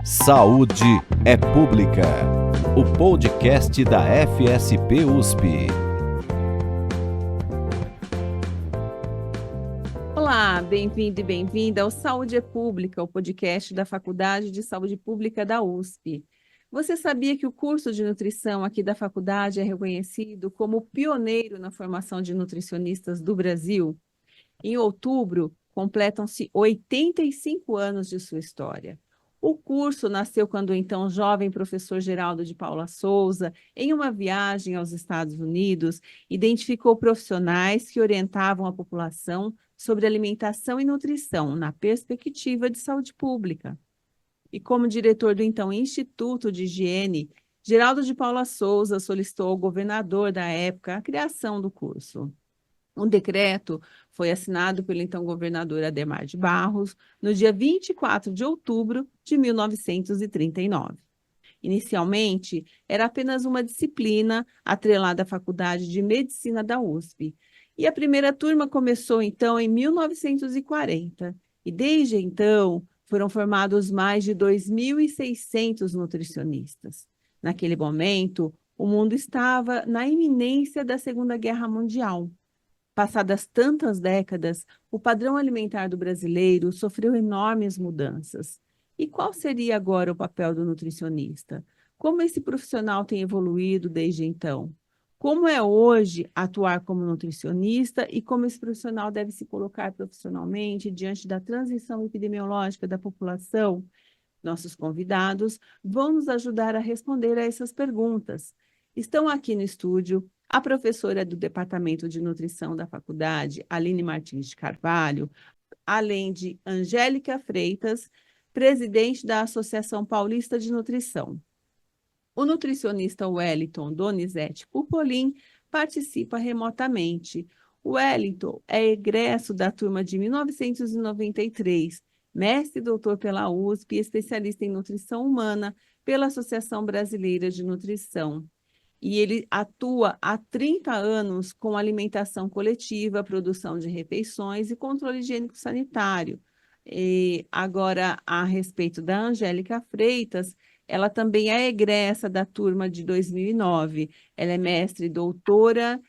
Saúde é Pública, o podcast da FSP USP. Olá, bem-vindo e bem-vinda ao Saúde é Pública, o podcast da Faculdade de Saúde Pública da USP. Você sabia que o curso de nutrição aqui da faculdade é reconhecido como pioneiro na formação de nutricionistas do Brasil? Em outubro, completam-se 85 anos de sua história. O curso nasceu quando o então jovem professor Geraldo de Paula Souza, em uma viagem aos Estados Unidos, identificou profissionais que orientavam a população sobre alimentação e nutrição na perspectiva de saúde pública. E como diretor do então Instituto de Higiene, Geraldo de Paula Souza solicitou ao governador da época a criação do curso. Um decreto foi assinado pelo então governador Adhemar de Barros no dia 24 de outubro de 1939. Inicialmente, era apenas uma disciplina atrelada à Faculdade de Medicina da USP. E a primeira turma começou, então, em 1940. E desde então, foram formados mais de 2.600 nutricionistas. Naquele momento, o mundo estava na iminência da Segunda Guerra Mundial. Passadas tantas décadas, o padrão alimentar do brasileiro sofreu enormes mudanças. E qual seria agora o papel do nutricionista? Como esse profissional tem evoluído desde então? Como é hoje atuar como nutricionista e como esse profissional deve se colocar profissionalmente diante da transição epidemiológica da população? Nossos convidados vão nos ajudar a responder a essas perguntas. Estão aqui no estúdio a professora do Departamento de Nutrição da faculdade, Aline Martins de Carvalho, além de Angélica Freitas, presidente da Associação Paulista de Nutrição. O nutricionista Wellington Donizete Pupolin participa remotamente. O Wellington é egresso da turma de 1993, mestre e doutor pela USP e especialista em nutrição humana pela Associação Brasileira de Nutrição. E ele atua há 30 anos com alimentação coletiva, produção de refeições e controle higiênico-sanitário. E agora, a respeito da Angélica Freitas, ela também é egressa da turma de 2009. Ela é mestre e doutora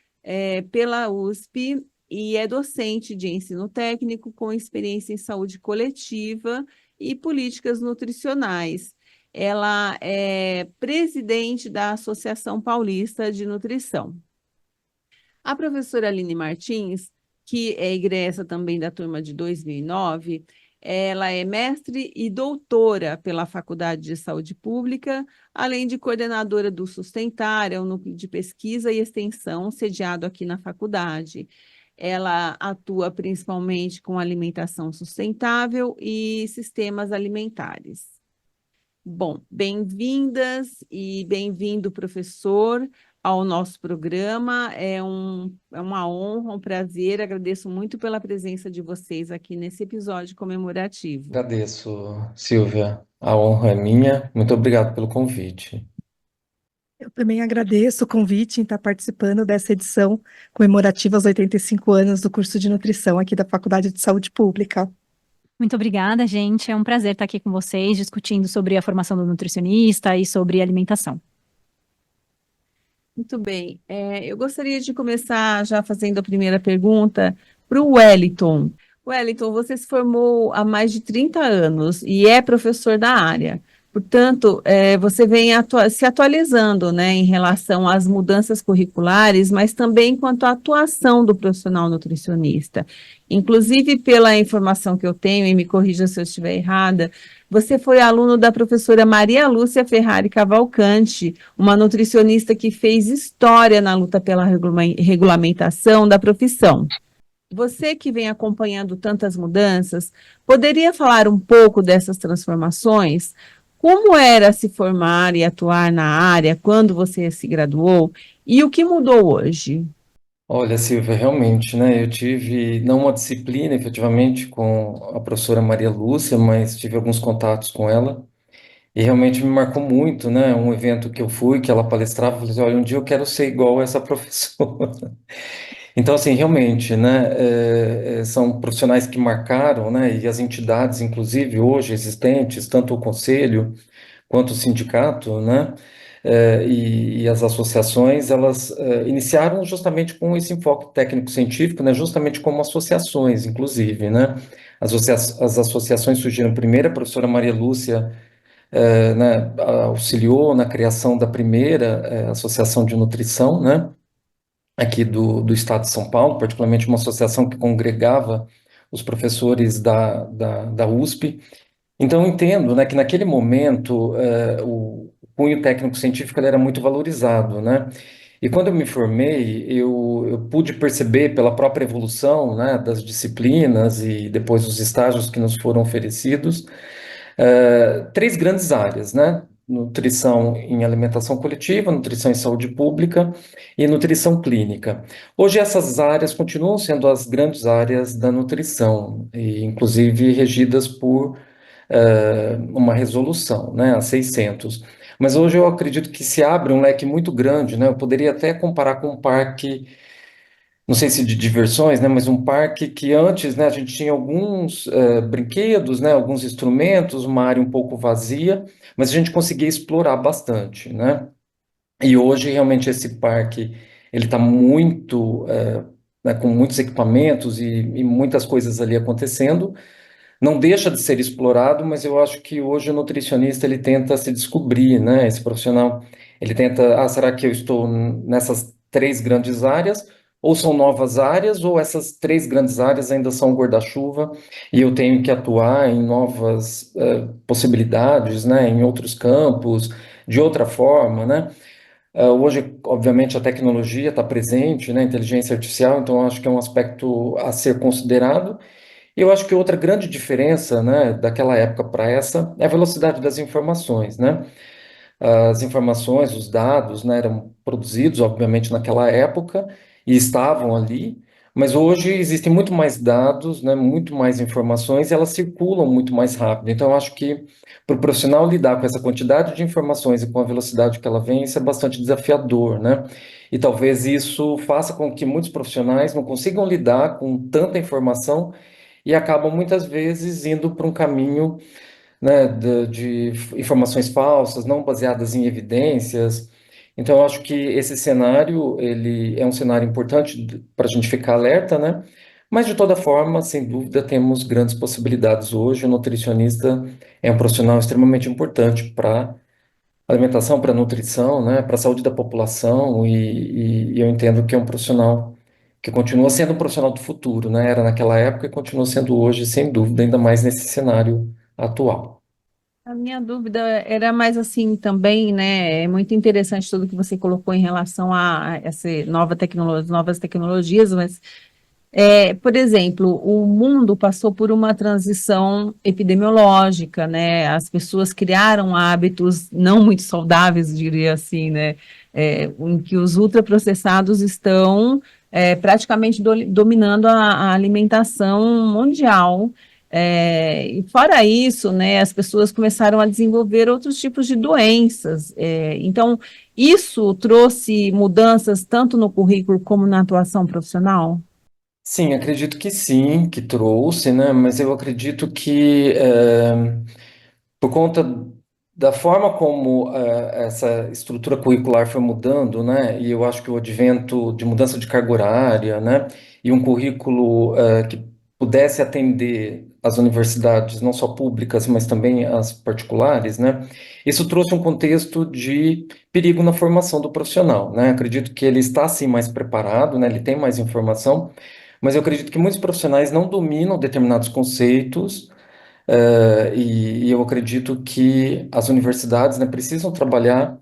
pela USP e é docente de ensino técnico com experiência em saúde coletiva e políticas nutricionais. Ela é presidente da Associação Paulista de Nutrição. A professora Aline Martins, que é egressa também da turma de 2009, ela é mestre e doutora pela Faculdade de Saúde Pública, além de coordenadora do Sustentar, é um núcleo de pesquisa e extensão sediado aqui na faculdade. Ela atua principalmente com alimentação sustentável e sistemas alimentares. Bom, bem-vindas e bem-vindo, professor, ao nosso programa. É uma honra, um prazer. Agradeço muito pela presença de vocês aqui nesse episódio comemorativo. Agradeço, Silvia. A honra é minha. Muito obrigado pelo convite. Eu também agradeço o convite em estar participando dessa edição comemorativa aos 85 anos do curso de nutrição aqui da Faculdade de Saúde Pública. Muito obrigada, gente. É um prazer estar aqui com vocês, discutindo sobre a formação do nutricionista e sobre alimentação. Muito bem. Eu gostaria de começar já fazendo a primeira pergunta para o Wellington. Wellington, você se formou há mais de 30 anos e é professor da área. Portanto, você vem se atualizando, né, em relação às mudanças curriculares, mas também quanto à atuação do profissional nutricionista. Inclusive, pela informação que eu tenho, e me corrija se eu estiver errada, você foi aluno da professora Maria Lúcia Ferrari Cavalcante, uma nutricionista que fez história na luta pela regulamentação da profissão. Você que vem acompanhando tantas mudanças, poderia falar um pouco dessas transformações? Como era se formar e atuar na área quando você se graduou e o que mudou hoje? Olha, Silvia, realmente, né? Eu tive, não uma disciplina, efetivamente, com a professora Maria Lúcia, mas tive alguns contatos com ela e realmente me marcou muito, né? Um evento que eu fui, que ela palestrava, eu falei assim, olha, um dia eu quero ser igual a essa professora. Então, assim, realmente, né, são profissionais que marcaram, né, e as entidades, inclusive, hoje existentes, tanto o conselho quanto o sindicato, né, e as associações, elas iniciaram justamente com esse enfoque técnico-científico, né, justamente como associações, inclusive, né. As associações surgiram primeiro, a professora Maria Lúcia, né, auxiliou na criação da primeira associação de nutrição, né, aqui do estado de São Paulo, particularmente uma associação que congregava os professores da USP. Então, eu entendo, né, que naquele momento o cunho técnico-científico ele era muito valorizado, né? E quando eu me formei, eu pude perceber pela própria evolução, né, das disciplinas e depois os estágios que nos foram oferecidos, três grandes áreas, né? Nutrição em alimentação coletiva, nutrição em saúde pública e nutrição clínica. Hoje essas áreas continuam sendo as grandes áreas da nutrição, e inclusive regidas por uma resolução, né, a 600. Mas hoje eu acredito que se abre um leque muito grande, né? Eu poderia até comparar com um parque, não sei se de diversões, né, mas um parque que antes, né, a gente tinha alguns brinquedos, né, alguns instrumentos, uma área um pouco vazia, mas a gente conseguia explorar bastante, né? E hoje realmente esse parque ele está muito, né, com muitos equipamentos e muitas coisas ali acontecendo. Não deixa de ser explorado, mas eu acho que hoje o nutricionista ele tenta se descobrir, né? Esse profissional, ele tenta, será que eu estou nessas três grandes áreas, ou são novas áreas, ou essas três grandes áreas ainda são um guarda-chuva e eu tenho que atuar em novas possibilidades, né? Em outros campos, de outra forma, né? Hoje, obviamente, a tecnologia está presente, né? A inteligência artificial, então eu acho que é um aspecto a ser considerado. E eu acho que outra grande diferença, né, daquela época para essa é a velocidade das informações, né? As informações, os dados, né, eram produzidos, obviamente, naquela época e estavam ali, mas hoje existem muito mais dados, né, muito mais informações e elas circulam muito mais rápido. Então, eu acho que para o profissional lidar com essa quantidade de informações e com a velocidade que ela vem, isso é bastante desafiador, né? E talvez isso faça com que muitos profissionais não consigam lidar com tanta informação e acabam muitas vezes indo para um caminho, né, de informações falsas, não baseadas em evidências. Então, eu acho que esse cenário, ele é um cenário importante para a gente ficar alerta, né? Mas, de toda forma, sem dúvida, temos grandes possibilidades hoje. O nutricionista é um profissional extremamente importante para alimentação, para nutrição, né, para a saúde da população, e eu entendo que é um profissional que continua sendo um profissional do futuro, né? Era naquela época e continua sendo hoje, sem dúvida, ainda mais nesse cenário atual. A minha dúvida era mais assim também, né? É muito interessante tudo que você colocou em relação a essa novas tecnologias, mas por exemplo, o mundo passou por uma transição epidemiológica, né? As pessoas criaram hábitos não muito saudáveis, diria assim, né? Em que os ultraprocessados estão praticamente dominando a alimentação mundial. E fora isso, né, as pessoas começaram a desenvolver outros tipos de doenças. Então, isso trouxe mudanças tanto no currículo como na atuação profissional? Sim, acredito que sim, que trouxe, né? Mas eu acredito que por conta da forma como essa estrutura curricular foi mudando, né? E eu acho que o advento de mudança de carga horária, né? E um currículo que pudesse atender as universidades, não só públicas, mas também as particulares, né? Isso trouxe um contexto de perigo na formação do profissional, né? Acredito que ele está, sim, mais preparado, né? Ele tem mais informação, mas eu acredito que muitos profissionais não dominam determinados conceitos, e eu acredito que as universidades, né, precisam trabalhar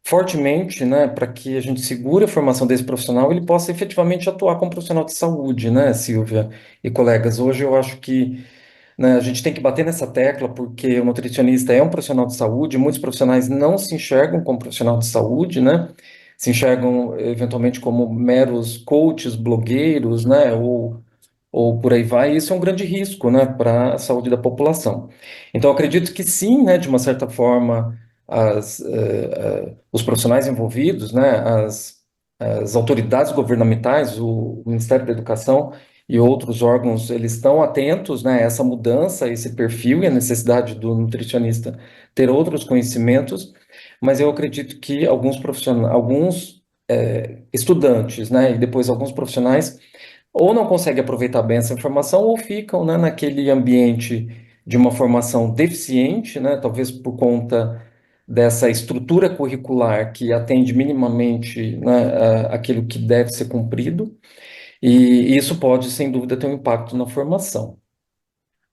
fortemente, né, para que a gente segure a formação desse profissional e ele possa efetivamente atuar como profissional de saúde, né, Silvia e colegas. Hoje eu acho que, né, a gente tem que bater nessa tecla porque o nutricionista é um profissional de saúde, muitos profissionais não se enxergam como profissional de saúde, né, se enxergam eventualmente como meros coaches, blogueiros, né, ou por aí vai, e isso é um grande risco, né, para a saúde da população. Então, eu acredito que sim, né, de uma certa forma, os profissionais envolvidos, né, as autoridades governamentais, o Ministério da Educação e outros órgãos, eles estão atentos, né, a essa mudança, a esse perfil e a necessidade do nutricionista ter outros conhecimentos, mas eu acredito que alguns profissionais, estudantes, né, e depois alguns profissionais, ou não conseguem aproveitar bem essa informação, ou ficam, né, naquele ambiente de uma formação deficiente, né, talvez por conta dessa estrutura curricular que atende minimamente, né, aquilo que deve ser cumprido, e isso pode, sem dúvida, ter um impacto na formação.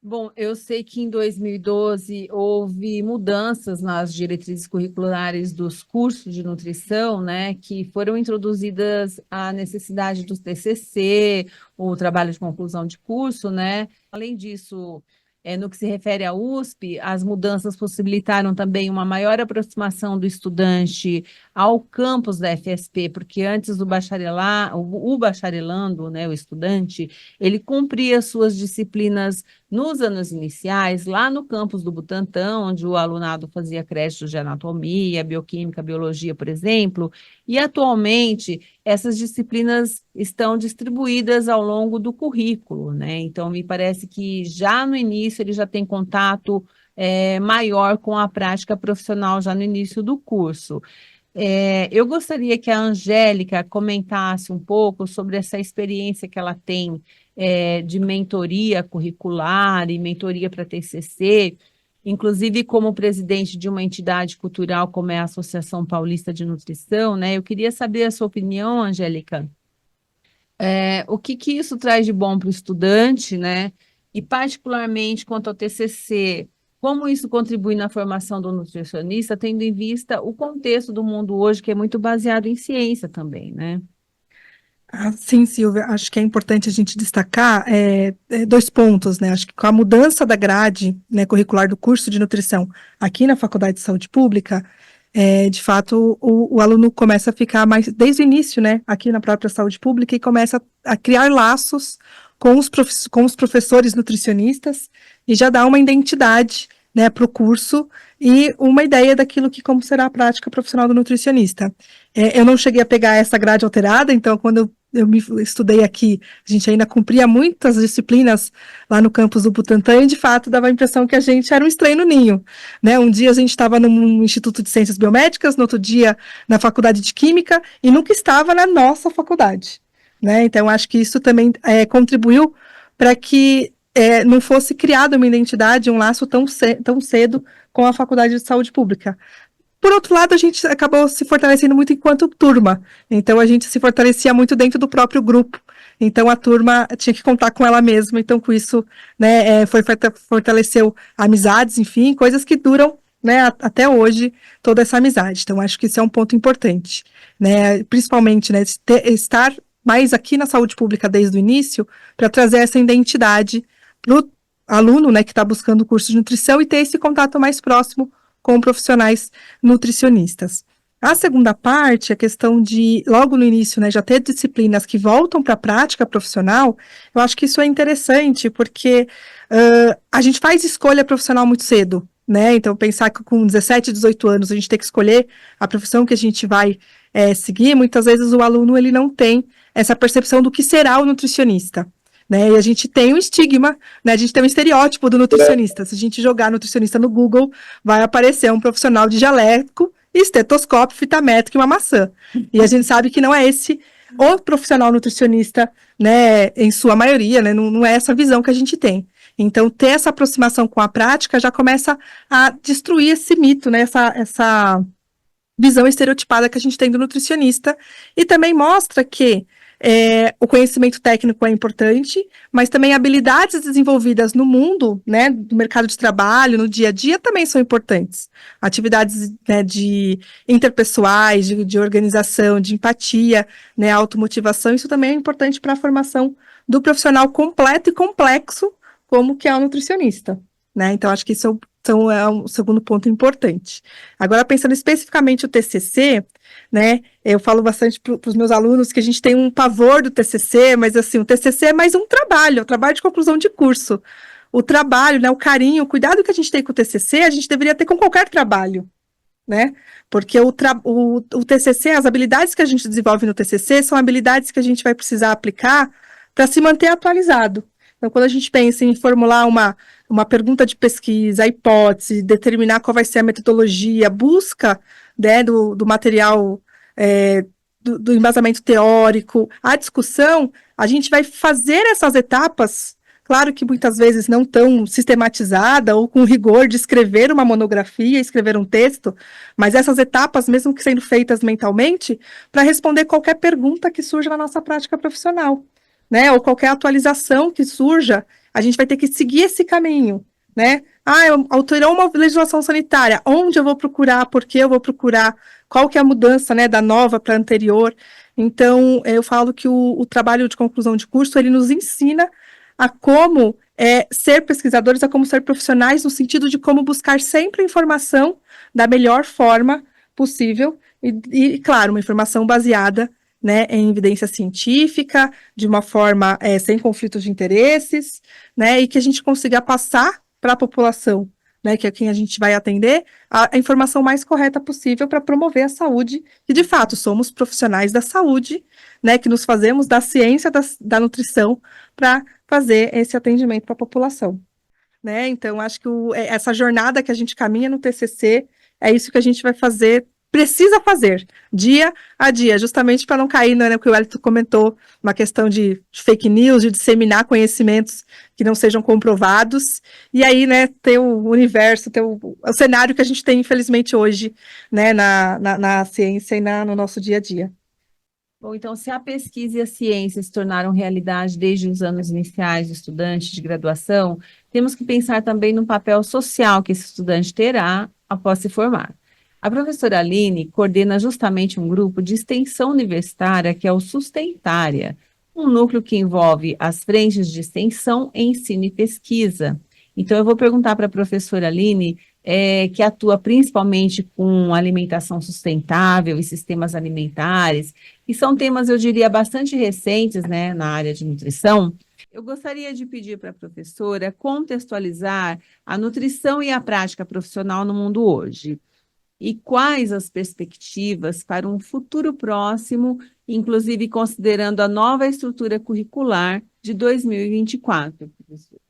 Bom, eu sei que em 2012 houve mudanças nas diretrizes curriculares dos cursos de nutrição, né, que foram introduzidas a necessidade do TCC, o trabalho de conclusão de curso, né? Além disso, no que se refere à USP, as mudanças possibilitaram também uma maior aproximação do estudante ao campus da FSP, porque antes o bacharelando, né, o estudante, ele cumpria suas disciplinas nos anos iniciais, lá no campus do Butantã, onde o alunado fazia créditos de anatomia, bioquímica, biologia, por exemplo, e atualmente essas disciplinas estão distribuídas ao longo do currículo, né? Então, me parece que já no início ele já tem contato maior com a prática profissional já no início do curso. Eu gostaria que a Angélica comentasse um pouco sobre essa experiência que ela tem de mentoria curricular e mentoria para TCC, inclusive como presidente de uma entidade cultural como é a Associação Paulista de Nutrição, né? Eu queria saber a sua opinião, Angélica. O que isso traz de bom para o estudante, né? E particularmente quanto ao TCC, como isso contribui na formação do nutricionista, tendo em vista o contexto do mundo hoje, que é muito baseado em ciência também, né? Sim, Silvia, acho que é importante a gente destacar dois pontos, né? Acho que com a mudança da grade, né, curricular do curso de nutrição aqui na Faculdade de Saúde Pública, de fato, o aluno começa a ficar mais, desde o início, né, aqui na própria saúde pública, e começa a criar laços com os professores nutricionistas e já dá uma identidade, né, para o curso e uma ideia daquilo que como será a prática profissional do nutricionista. Eu não cheguei a pegar essa grade alterada, então quando eu estudei aqui, a gente ainda cumpria muitas disciplinas lá no campus do Butantã e, de fato, dava a impressão que a gente era um estranho no ninho, né? Um dia a gente estava no Instituto de Ciências Biomédicas, no outro dia na Faculdade de Química e nunca estava na nossa faculdade, né? Então, acho que isso também contribuiu para que não fosse criada uma identidade, um laço tão cedo com a Faculdade de Saúde Pública. Por outro lado, a gente acabou se fortalecendo muito enquanto turma. Então, a gente se fortalecia muito dentro do próprio grupo. Então, a turma tinha que contar com ela mesma. Então, com isso, né, fortaleceu amizades, enfim, coisas que duram, né, até hoje, toda essa amizade. Então, acho que isso é um ponto importante, né, principalmente, né, estar mais aqui na saúde pública desde o início, para trazer essa identidade para o aluno, né, que está buscando o curso de nutrição e ter esse contato mais próximo com profissionais nutricionistas. A segunda parte, a questão de, logo no início, né, já ter disciplinas que voltam para a prática profissional, eu acho que isso é interessante, porque a gente faz escolha profissional muito cedo, né, então pensar que com 17, 18 anos a gente tem que escolher a profissão que a gente vai seguir, muitas vezes o aluno ele não tem essa percepção do que será o nutricionista. Né, e a gente tem um estigma, né, a gente tem um estereótipo do nutricionista. Se a gente jogar nutricionista no Google, vai aparecer um profissional de jaleco, estetoscópio, fita métrica e uma maçã. E a gente sabe que não é esse o profissional nutricionista, né, em sua maioria, né, não é essa visão que a gente tem. Então, ter essa aproximação com a prática já começa a destruir esse mito, né, essa visão estereotipada que a gente tem do nutricionista, e também mostra que o conhecimento técnico é importante, mas também habilidades desenvolvidas no mundo, né, do mercado de trabalho, no dia a dia, também são importantes. Atividades, né, de interpessoais, de organização, de empatia, né, automotivação, isso também é importante para a formação do profissional completo e complexo, como que é o nutricionista, né? Então, acho que isso é um segundo ponto importante. Agora, pensando especificamente o TCC, né, eu falo bastante para os meus alunos que a gente tem um pavor do TCC, mas assim, o TCC é mais um trabalho de conclusão de curso. O trabalho, né, o carinho, o cuidado que a gente tem com o TCC, a gente deveria ter com qualquer trabalho, né? Porque o TCC, as habilidades que a gente desenvolve no TCC são habilidades que a gente vai precisar aplicar para se manter atualizado. Então, quando a gente pensa em formular uma pergunta de pesquisa, a hipótese, determinar qual vai ser a metodologia, busca, né, do material, do embasamento teórico, a discussão, a gente vai fazer essas etapas, claro que muitas vezes não tão sistematizada ou com rigor de escrever uma monografia, escrever um texto, mas essas etapas, mesmo que sendo feitas mentalmente, para responder qualquer pergunta que surja na nossa prática profissional, né, ou qualquer atualização que surja, a gente vai ter que seguir esse caminho, né? Alterou uma legislação sanitária, onde eu vou procurar, por que eu vou procurar, qual que é a mudança, né, da nova para a anterior. Então, eu falo que o trabalho de conclusão de curso, ele nos ensina a como ser pesquisadores, a como ser profissionais, no sentido de como buscar sempre informação da melhor forma possível, e claro, uma informação baseada, né, em evidência científica, de uma forma sem conflitos de interesses, né, e que a gente consiga passar para a população, né, que é quem a gente vai atender, a informação mais correta possível para promover a saúde, e de fato somos profissionais da saúde, né, que nos fazemos da ciência da nutrição para fazer esse atendimento para a população, né. Então, acho que essa jornada que a gente caminha no TCC, é isso que a gente vai fazer, precisa fazer, dia a dia, justamente para não cair, né, no que o Wellington comentou, uma questão de fake news, de disseminar conhecimentos que não sejam comprovados, e aí, né, ter o universo, ter o cenário que a gente tem, infelizmente, hoje, né, na ciência e no nosso dia a dia. Bom, então, se a pesquisa e a ciência se tornaram realidade desde os anos iniciais do estudante de graduação, temos que pensar também no papel social que esse estudante terá após se formar. A professora Aline coordena justamente um grupo de extensão universitária que é o Sustentária, um núcleo que envolve as frentes de extensão, ensino e pesquisa. Então, eu vou perguntar para a professora Aline, que atua principalmente com alimentação sustentável e sistemas alimentares, que são temas, eu diria, bastante recentes, né, na área de nutrição. Eu gostaria de pedir para a professora contextualizar a nutrição e a prática profissional no mundo hoje. E quais as perspectivas para um futuro próximo, inclusive considerando a nova estrutura curricular de 2024, professora?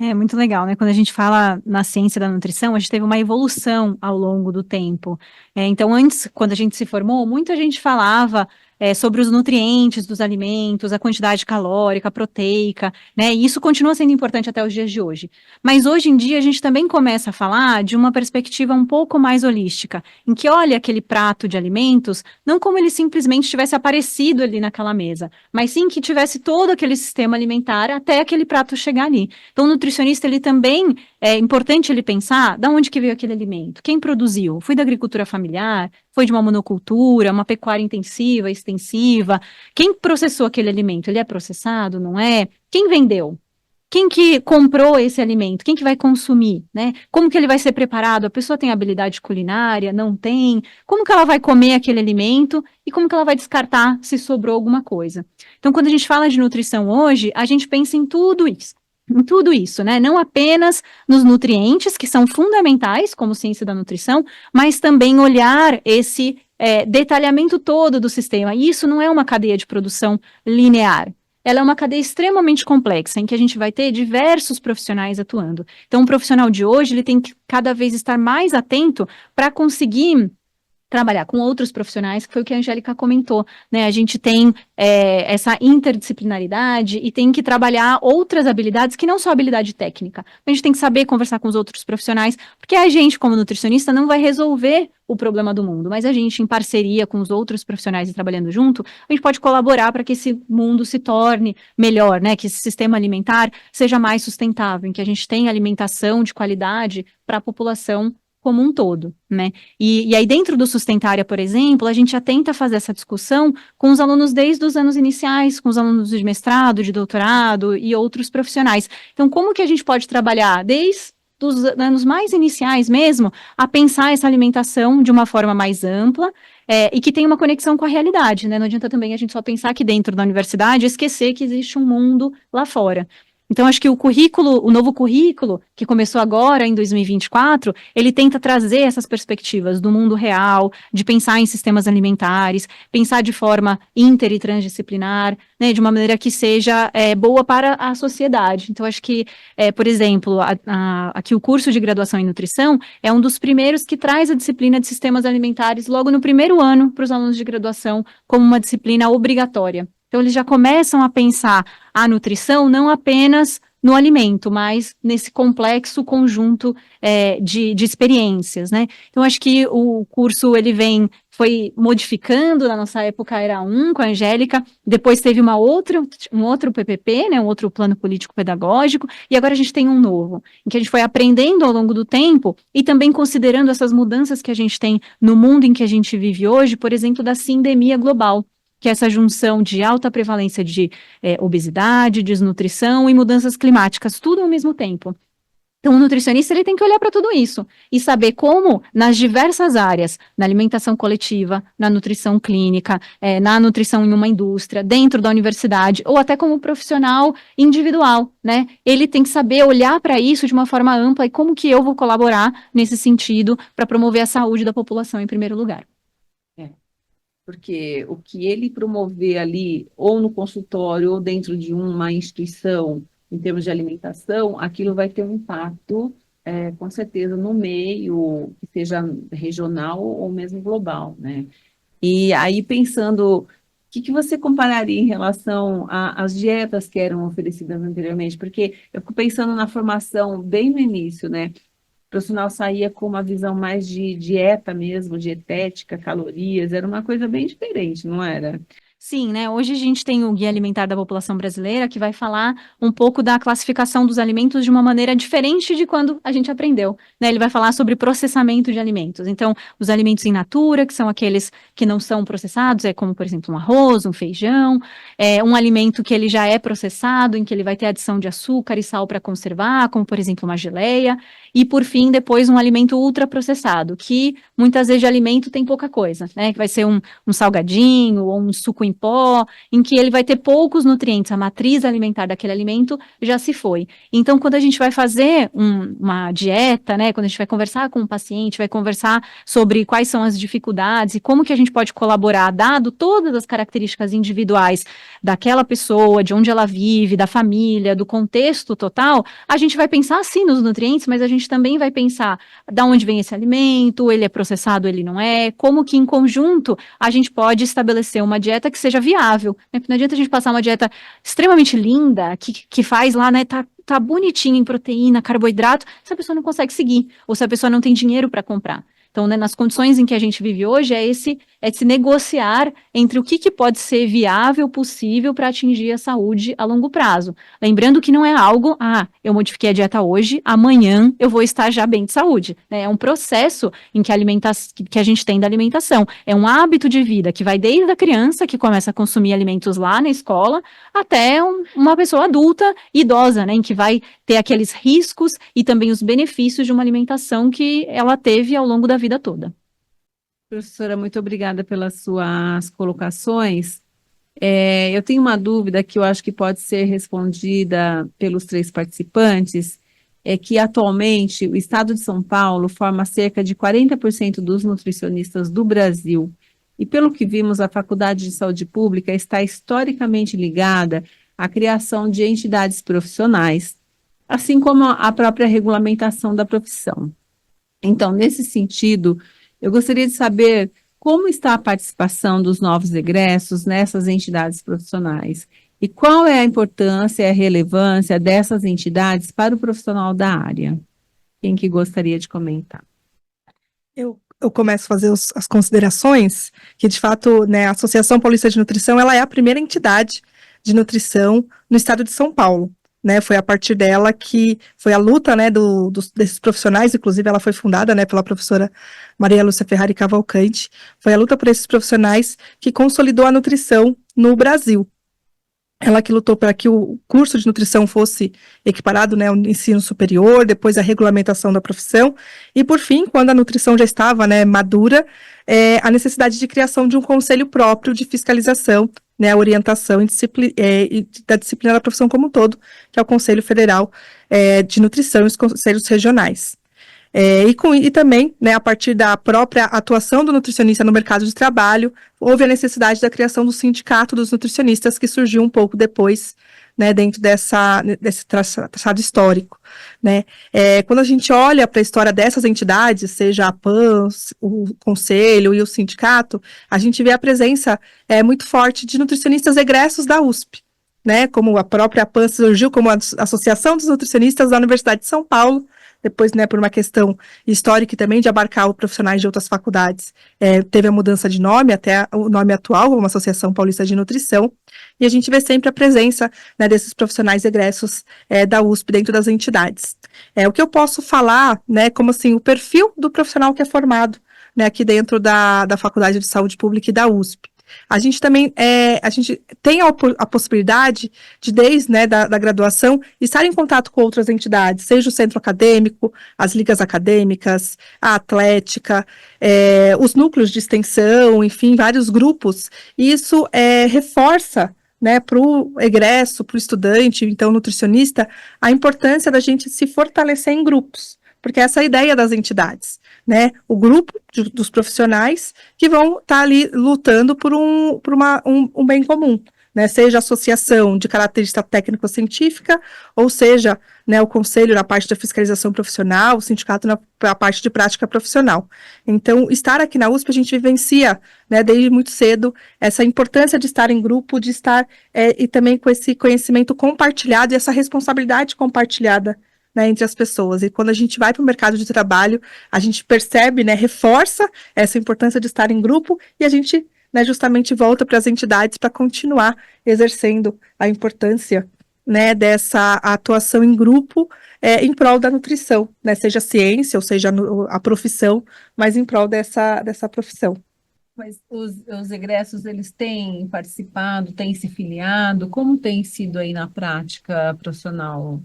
É muito legal, né? Quando a gente fala na ciência da nutrição, a gente teve uma evolução ao longo do tempo. Então, antes, quando a gente se formou, muita gente falava sobre os nutrientes dos alimentos, a quantidade calórica, proteica, né? E isso continua sendo importante até os dias de hoje. Mas hoje em dia a gente também começa a falar de uma perspectiva um pouco mais holística, em que olha aquele prato de alimentos, não como ele simplesmente tivesse aparecido ali naquela mesa, mas sim que tivesse todo aquele sistema alimentar até aquele prato chegar ali. Então, o nutricionista, ele também é importante ele pensar de onde que veio aquele alimento, quem produziu, foi da agricultura familiar, foi de uma monocultura, uma pecuária intensiva, extensiva, quem processou aquele alimento, ele é processado, não é? Quem vendeu? Quem que comprou esse alimento? Quem que vai consumir, né? Como que ele vai ser preparado? A pessoa tem habilidade culinária? Não tem? Como que ela vai comer aquele alimento? E como que ela vai descartar se sobrou alguma coisa? Então, quando a gente fala de nutrição hoje, a gente pensa em tudo isso. Em tudo isso, né? Não apenas nos nutrientes, que são fundamentais como ciência da nutrição, mas também olhar esse detalhamento todo do sistema. E isso não é uma cadeia de produção linear. Ela é uma cadeia extremamente complexa, em que a gente vai ter diversos profissionais atuando. Então, o profissional de hoje, ele tem que cada vez estar mais atento para conseguir trabalhar com outros profissionais, que foi o que a Angélica comentou, né? A gente tem essa interdisciplinaridade e tem que trabalhar outras habilidades que não só habilidade técnica. A gente tem que saber conversar com os outros profissionais, porque a gente, como nutricionista, não vai resolver o problema do mundo, mas a gente, em parceria com os outros profissionais e trabalhando junto, a gente pode colaborar para que esse mundo se torne melhor, né? Que esse sistema alimentar seja mais sustentável, em que a gente tenha alimentação de qualidade para a população como um todo, né? E aí dentro do Sustentária, por exemplo, a gente já tenta fazer essa discussão com os alunos desde os anos iniciais, com os alunos de mestrado, de doutorado e outros profissionais. Então, como que a gente pode trabalhar desde os anos mais iniciais mesmo, a pensar essa alimentação de uma forma mais ampla e que tem uma conexão com a realidade, né? Não adianta também a gente só pensar aqui dentro da universidade e esquecer que existe um mundo lá fora. Então, acho que o novo currículo, que começou agora, em 2024, ele tenta trazer essas perspectivas do mundo real, de pensar em sistemas alimentares, pensar de forma inter e transdisciplinar, né, de uma maneira que seja boa para a sociedade. Então, acho que, por exemplo, aqui o curso de graduação em nutrição é um dos primeiros que traz a disciplina de sistemas alimentares logo no primeiro ano para os alunos de graduação como uma disciplina obrigatória. Então, eles já começam a pensar a nutrição não apenas no alimento, mas nesse complexo conjunto de experiências, né? Então, acho que o curso, foi modificando, na nossa época era com a Angélica, depois teve um outro PPP, né, um outro plano político-pedagógico, e agora a gente tem um novo, em que a gente foi aprendendo ao longo do tempo, e também considerando essas mudanças que a gente tem no mundo em que a gente vive hoje, por exemplo, da sindemia global, que é essa junção de alta prevalência de obesidade, desnutrição e mudanças climáticas, tudo ao mesmo tempo. Então, o nutricionista ele tem que olhar para tudo isso e saber como, nas diversas áreas, na alimentação coletiva, na nutrição clínica, na nutrição em uma indústria, dentro da universidade, ou até como profissional individual, né? Ele tem que saber olhar para isso de uma forma ampla e como que eu vou colaborar nesse sentido para promover a saúde da população em primeiro lugar. Porque o que ele promover ali, ou no consultório, ou dentro de uma instituição, em termos de alimentação, aquilo vai ter um impacto, com certeza, no meio, que seja regional ou mesmo global, né? E aí, pensando, o que você compararia em relação às dietas que eram oferecidas anteriormente? Porque eu fico pensando na formação bem no início, né? O profissional saía com uma visão mais de dieta mesmo, dietética, calorias, era uma coisa bem diferente, não era? Sim, né? Hoje a gente tem o Guia Alimentar da População Brasileira, que vai falar um pouco da classificação dos alimentos de uma maneira diferente de quando a gente aprendeu, né? Ele vai falar sobre processamento de alimentos. Então, os alimentos in natura, que são aqueles que não são processados, como, por exemplo, um arroz, um feijão, um alimento que ele já é processado, em que ele vai ter adição de açúcar e sal para conservar, como, por exemplo, uma geleia. E, por fim, depois, um alimento ultraprocessado, que muitas vezes de alimento tem pouca coisa, né? Que vai ser um salgadinho ou um suco em pó, em que ele vai ter poucos nutrientes, a matriz alimentar daquele alimento já se foi. Então, quando a gente vai fazer uma dieta, né, quando a gente vai conversar com o paciente, vai conversar sobre quais são as dificuldades e como que a gente pode colaborar, dado todas as características individuais daquela pessoa, de onde ela vive, da família, do contexto total, a gente vai pensar sim nos nutrientes, mas a gente também vai pensar de onde vem esse alimento, ele é processado, ele não é, como que em conjunto a gente pode estabelecer uma dieta que seja viável, né? Porque não adianta a gente passar uma dieta extremamente linda, que faz lá, né, tá bonitinho em proteína, carboidrato, se a pessoa não consegue seguir, ou se a pessoa não tem dinheiro para comprar. Então, né, nas condições em que a gente vive hoje, é esse negociar entre o que pode ser viável, possível para atingir a saúde a longo prazo. Lembrando que não é algo, eu modifiquei a dieta hoje, amanhã eu vou estar já bem de saúde, né? É um processo em que a gente tem da alimentação. É um hábito de vida que vai desde a criança, que começa a consumir alimentos lá na escola, até uma pessoa adulta, idosa, né, em que vai ter aqueles riscos e também os benefícios de uma alimentação que ela teve ao longo da vida toda. Professora, muito obrigada pelas suas colocações. Eu tenho uma dúvida que eu acho que pode ser respondida pelos 3 participantes, é que atualmente o estado de São Paulo forma cerca de 40% dos nutricionistas do Brasil. E pelo que vimos, a Faculdade de Saúde Pública está historicamente ligada à criação de entidades profissionais, assim como a própria regulamentação da profissão. Então, nesse sentido, eu gostaria de saber como está a participação dos novos egressos nessas entidades profissionais e qual é a importância e a relevância dessas entidades para o profissional da área. Quem que gostaria de comentar? Eu começo a fazer as considerações, que de fato, né, a Associação Paulista de Nutrição, ela é a primeira entidade de nutrição no estado de São Paulo. Né, foi a partir dela que foi a luta, né, desses profissionais, inclusive ela foi fundada, né, pela professora Maria Lúcia Ferrari Cavalcante, foi a luta por esses profissionais que consolidou a nutrição no Brasil. Ela que lutou para que o curso de nutrição fosse equiparado, né, ao ensino superior, depois a regulamentação da profissão, e por fim, quando a nutrição já estava, né, madura, a necessidade de criação de um conselho próprio de fiscalização né, a orientação e da disciplina da profissão como um todo, que é o Conselho Federal de Nutrição e os conselhos regionais. E também, né, a partir da própria atuação do nutricionista no mercado de trabalho, houve a necessidade da criação do Sindicato dos Nutricionistas, que surgiu um pouco depois, né, dentro desse traçado histórico, né. Quando a gente olha para a história dessas entidades, seja a PAN, o Conselho e o Sindicato, a gente vê a presença muito forte de nutricionistas egressos da USP, né, como a própria PAN surgiu como a Associação dos Nutricionistas da Universidade de São Paulo, depois, né, por uma questão histórica e também de abarcar os profissionais de outras faculdades, teve a mudança de nome até o nome atual, uma Associação Paulista de Nutrição, e a gente vê sempre a presença, né, desses profissionais egressos da USP dentro das entidades. O que eu posso falar, né, como assim, o perfil do profissional que é formado, né, aqui dentro da Faculdade de Saúde Pública e da USP. A gente também a gente tem a possibilidade de, desde, né, da graduação, estar em contato com outras entidades, seja o centro acadêmico, as ligas acadêmicas, a atlética, os núcleos de extensão, enfim, vários grupos, e isso reforça, né, para o egresso, para o estudante, então nutricionista, a importância da gente se fortalecer em grupos, porque essa é a ideia das entidades, né, o grupo dos profissionais que vão estar ali lutando por um bem comum, né, seja associação de característica técnico-científica, ou seja, né, o conselho na parte da fiscalização profissional, o sindicato na parte de prática profissional. Então, estar aqui na USP, a gente vivencia, né, desde muito cedo, essa importância de estar em grupo, de estar, e também com esse conhecimento compartilhado e essa responsabilidade compartilhada, né, entre as pessoas. E quando a gente vai para o mercado de trabalho, a gente percebe, né, reforça essa importância de estar em grupo e a gente, né, justamente volta para as entidades para continuar exercendo a importância, né, dessa atuação em grupo em prol da nutrição, né, seja a ciência ou seja a profissão, mas em prol dessa profissão. Mas os egressos, eles têm participado, têm se filiado? Como tem sido aí na prática profissional?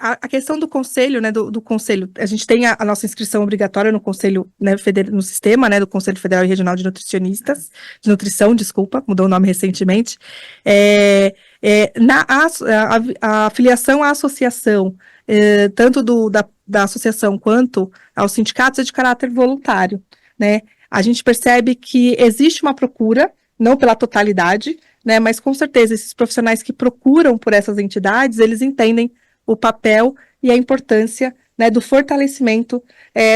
A questão do conselho, né, do conselho, a gente tem a nossa inscrição obrigatória no conselho, né, no sistema, né, do Conselho Federal e Regional de Nutricionistas, de Nutrição, desculpa, mudou o nome recentemente. A filiação à associação, tanto da associação quanto aos sindicatos, é de caráter voluntário, né. A gente percebe que existe uma procura, não pela totalidade, né, mas com certeza esses profissionais que procuram por essas entidades, eles entendem o papel e a importância, né, do fortalecimento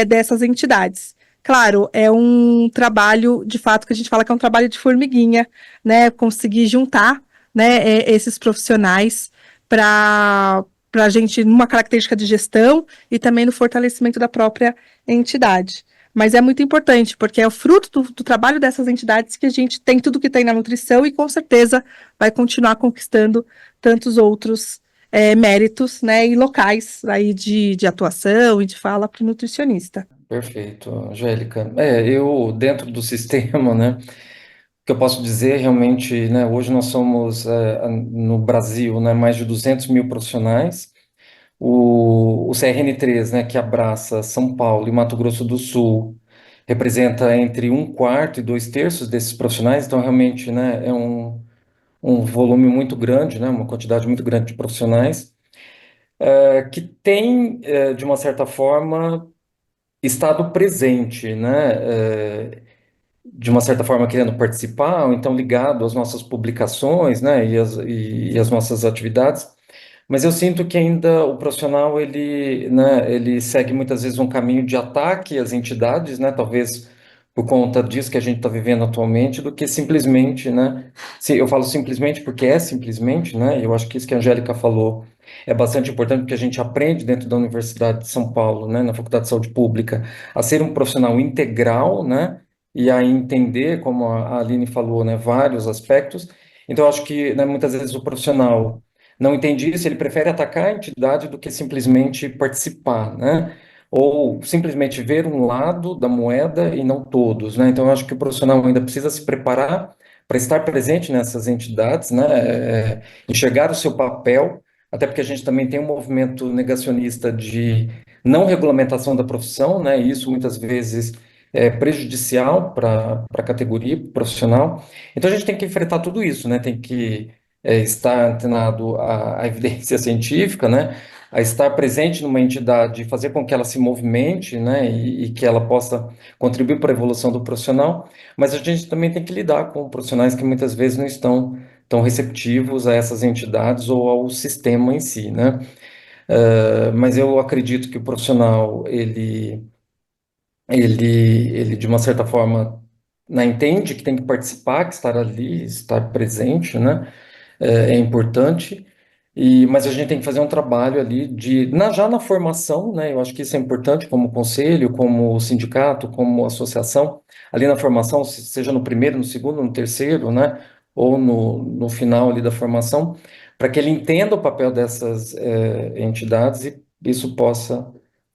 dessas entidades. Claro, é um trabalho, de fato, que a gente fala que é um trabalho de formiguinha, né, conseguir juntar, né, esses profissionais para a gente, numa característica de gestão e também no fortalecimento da própria entidade. Mas é muito importante, porque é o fruto do trabalho dessas entidades que a gente tem tudo que tem na nutrição e com certeza vai continuar conquistando tantos outros méritos, né, e locais aí de atuação e de fala para o nutricionista. Perfeito, Angélica. Eu, dentro do sistema, né, o que eu posso dizer realmente, né, hoje nós somos, no Brasil, né, mais de 200 mil profissionais. O CRN3, né, que abraça São Paulo e Mato Grosso do Sul, representa entre um quarto e dois terços desses profissionais, então realmente, né, é um volume muito grande, né, uma quantidade muito grande de profissionais, que tem, de uma certa forma, estado presente, né, de uma certa forma querendo participar, ou então ligado às nossas publicações, né, e as nossas atividades, mas eu sinto que ainda o profissional, ele, né, ele segue muitas vezes um caminho de ataque às entidades, né, talvez por conta disso que a gente está vivendo atualmente, do que simplesmente, né, se eu falo simplesmente porque é simplesmente, né, eu acho que isso que a Angélica falou é bastante importante, porque a gente aprende dentro da Universidade de São Paulo, né, na Faculdade de Saúde Pública, a ser um profissional integral, né, e a entender, como a Aline falou, né, vários aspectos. Então, eu acho que, né, muitas vezes o profissional não entende isso, ele prefere atacar a entidade do que simplesmente participar, né? Ou simplesmente ver um lado da moeda e não todos, né? Então, eu acho que o profissional ainda precisa se preparar para estar presente nessas entidades, né? Enxergar o seu papel, até porque a gente também tem um movimento negacionista de não regulamentação da profissão, né? E isso muitas vezes prejudicial para a categoria profissional. Então a gente tem que enfrentar tudo isso, né? Tem que estar antenado à evidência científica, né? A estar presente numa entidade, fazer com que ela se movimente, né? E que ela possa contribuir para a evolução do profissional. Mas a gente também tem que lidar com profissionais que muitas vezes não estão tão receptivos a essas entidades ou ao sistema em si, né? Mas eu acredito que o profissional, ele de uma certa forma, né, entende que tem que participar, que estar ali, estar presente, né, é importante, mas a gente tem que fazer um trabalho ali já na formação, né, eu acho que isso é importante, como conselho, como sindicato, como associação, ali na formação, seja no primeiro, no segundo, no terceiro, né, ou no final ali da formação, para que ele entenda o papel dessas entidades e isso possa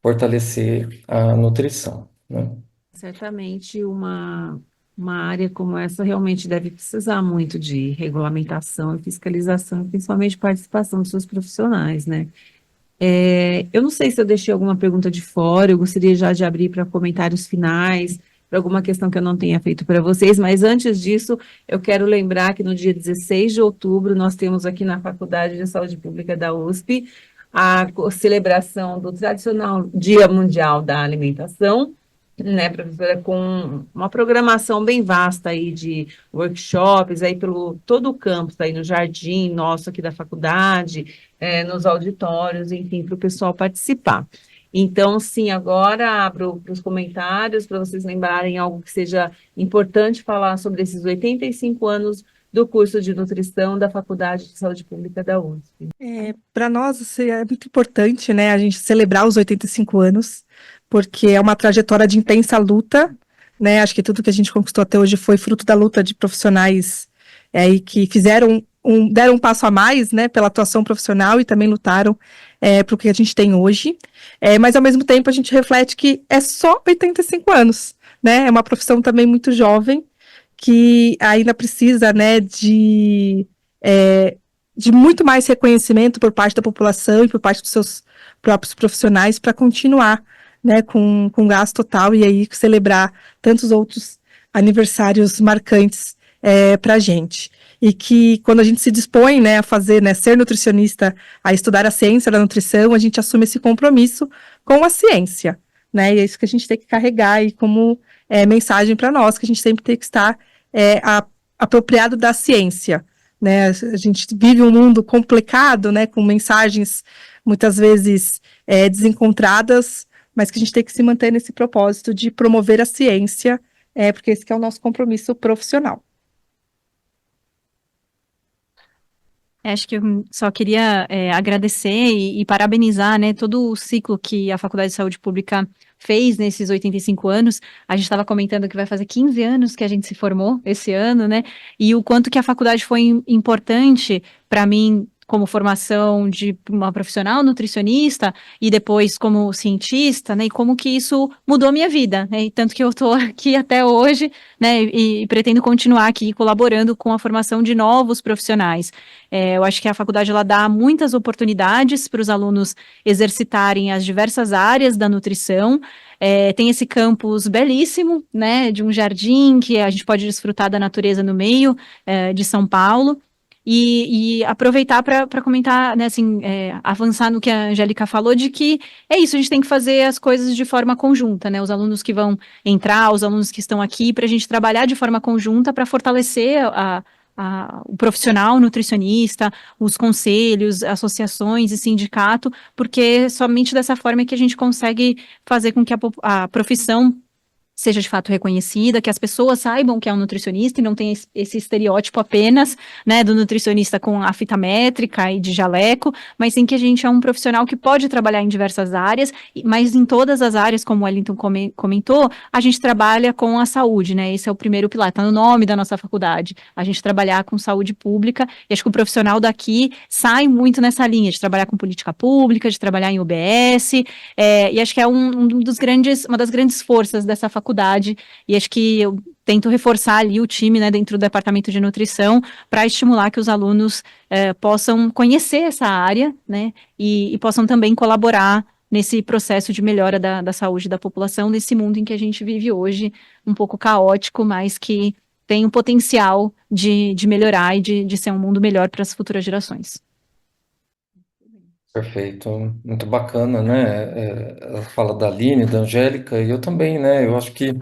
fortalecer a nutrição, né? Certamente uma área como essa realmente deve precisar muito de regulamentação e fiscalização, principalmente participação dos seus profissionais, né? Eu não sei se eu deixei alguma pergunta de fora, eu gostaria já de abrir para comentários finais, para alguma questão que eu não tenha feito para vocês, mas antes disso, eu quero lembrar que no dia 16 de outubro nós temos aqui na Faculdade de Saúde Pública da USP a celebração do tradicional Dia Mundial da Alimentação, né, professora, com uma programação bem vasta aí de workshops aí pelo todo o campus, aí no jardim nosso aqui da faculdade, nos auditórios, enfim, para o pessoal participar. Então, sim, agora abro para os comentários, para vocês lembrarem algo que seja importante falar sobre esses 85 anos do curso de nutrição da Faculdade de Saúde Pública da USP. Para nós, assim, é muito importante, né, a gente celebrar os 85 anos, porque é uma trajetória de intensa luta, né, acho que tudo que a gente conquistou até hoje foi fruto da luta de profissionais e que deram um passo a mais, né, pela atuação profissional e também lutaram para o que a gente tem hoje, mas ao mesmo tempo a gente reflete que é só 85 anos, né, é uma profissão também muito jovem, que ainda precisa, né, de muito mais reconhecimento por parte da população e por parte dos seus próprios profissionais para continuar, né, com gás total e aí celebrar tantos outros aniversários marcantes para a gente. E que quando a gente se dispõe, né, a fazer, né, ser nutricionista, a estudar a ciência da nutrição, a gente assume esse compromisso com a ciência, né, e é isso que a gente tem que carregar aí como mensagem para nós, que a gente sempre tem que estar apropriado da ciência, né, a gente vive um mundo complicado, né, com mensagens muitas vezes desencontradas, mas que a gente tem que se manter nesse propósito de promover a ciência, porque esse que é o nosso compromisso profissional. Acho que eu só queria agradecer e parabenizar, né, todo o ciclo que a Faculdade de Saúde Pública fez nesses 85 anos. A gente estava comentando que vai fazer 15 anos que a gente se formou esse ano, né, e o quanto que a faculdade foi importante para mim como formação de uma profissional nutricionista e depois como cientista, né, e como que isso mudou minha vida, né, e tanto que eu estou aqui até hoje, né, e pretendo continuar aqui colaborando com a formação de novos profissionais. Eu acho que a faculdade ela dá muitas oportunidades para os alunos exercitarem as diversas áreas da nutrição. Tem esse campus belíssimo, né, de um jardim que a gente pode desfrutar da natureza no meio de São Paulo. E aproveitar para comentar, né, assim, avançar no que a Angélica falou, de que é isso, a gente tem que fazer as coisas de forma conjunta, né, os alunos que vão entrar, os alunos que estão aqui, para a gente trabalhar de forma conjunta para fortalecer o profissional nutricionista, os conselhos, associações e sindicato, porque somente dessa forma é que a gente consegue fazer com que a profissão seja de fato reconhecida, que as pessoas saibam que é um nutricionista e não tem esse estereótipo apenas, né, do nutricionista com a fita métrica e de jaleco, mas sim que a gente é um profissional que pode trabalhar em diversas áreas, mas em todas as áreas, como o Wellington comentou, a gente trabalha com a saúde, né, esse é o primeiro pilar, está no nome da nossa faculdade, a gente trabalhar com saúde pública, e acho que o profissional daqui sai muito nessa linha, de trabalhar com política pública, de trabalhar em UBS, e acho que é uma das grandes forças dessa faculdade, e acho que eu tento reforçar ali o time, né, dentro do departamento de nutrição, para estimular que os alunos possam conhecer essa área, né, e possam também colaborar nesse processo de melhora da saúde da população, nesse mundo em que a gente vive hoje, um pouco caótico, mas que tem o potencial de melhorar e de ser um mundo melhor para as futuras gerações. Perfeito, muito bacana, né? Ela fala da Aline, da Angélica, e eu também, né? Eu acho que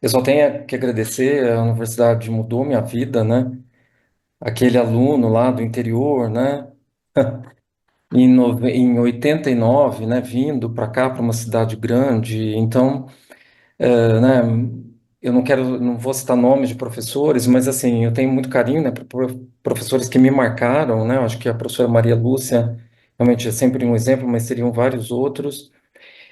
eu só tenho que agradecer, a universidade mudou minha vida, né? Aquele aluno lá do interior, né? Em 89, né? Vindo para cá, para uma cidade grande, então, né? Eu não vou citar nomes de professores, mas assim, eu tenho muito carinho, né? Por professores que me marcaram, né? Eu acho que a professora Maria Lúcia realmente é sempre um exemplo, mas seriam vários outros.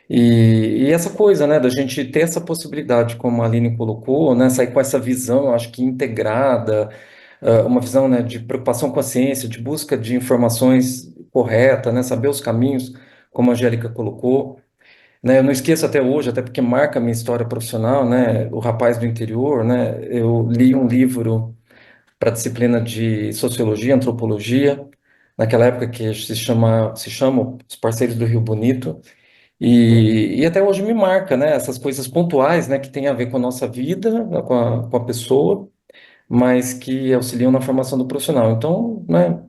E essa coisa, né, da gente ter essa possibilidade, como a Aline colocou, né, sair com essa visão, acho que integrada, uma visão, né, de preocupação com a ciência, de busca de informações corretas, né, saber os caminhos, como a Angélica colocou, né, eu não esqueço até hoje, até porque marca a minha história profissional, né, o rapaz do interior, né, eu li um livro para a disciplina de sociologia, antropologia, naquela época que se chama Os Parceiros do Rio Bonito, e até hoje me marca, né? Essas coisas pontuais, né? Que tem a ver com a nossa vida, com a pessoa, mas que auxiliam na formação do profissional. Então, né?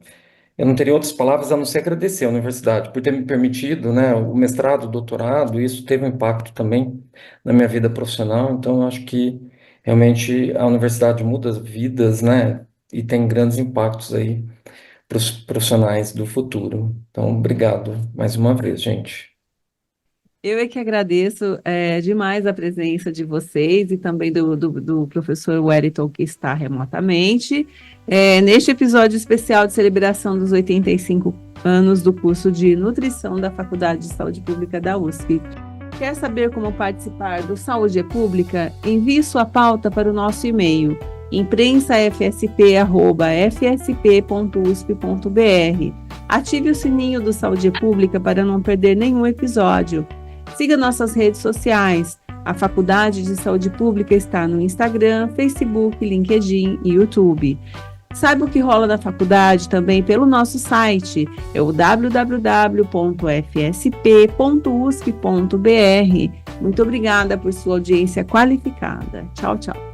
Eu não teria outras palavras a não ser agradecer à universidade por ter me permitido, né? O mestrado, o doutorado, isso teve um impacto também na minha vida profissional. Então, eu acho que realmente a universidade muda vidas, né? E tem grandes impactos aí para os profissionais do futuro. Então, obrigado mais uma vez, gente. Eu é que agradeço demais a presença de vocês e também do professor Wellington, que está remotamente, neste episódio especial de celebração dos 85 anos do curso de Nutrição da Faculdade de Saúde Pública da USP. Quer saber como participar do Saúde é Pública? Envie sua pauta para o nosso e-mail, imprensafsp@fsp.usp.br. Ative o sininho do Saúde Pública para não perder nenhum episódio. Siga nossas redes sociais. A Faculdade de Saúde Pública está no Instagram, Facebook, LinkedIn e YouTube. Saiba o que rola na faculdade também pelo nosso site, é o www.fsp.usp.br. Muito obrigada por sua audiência qualificada. Tchau, tchau.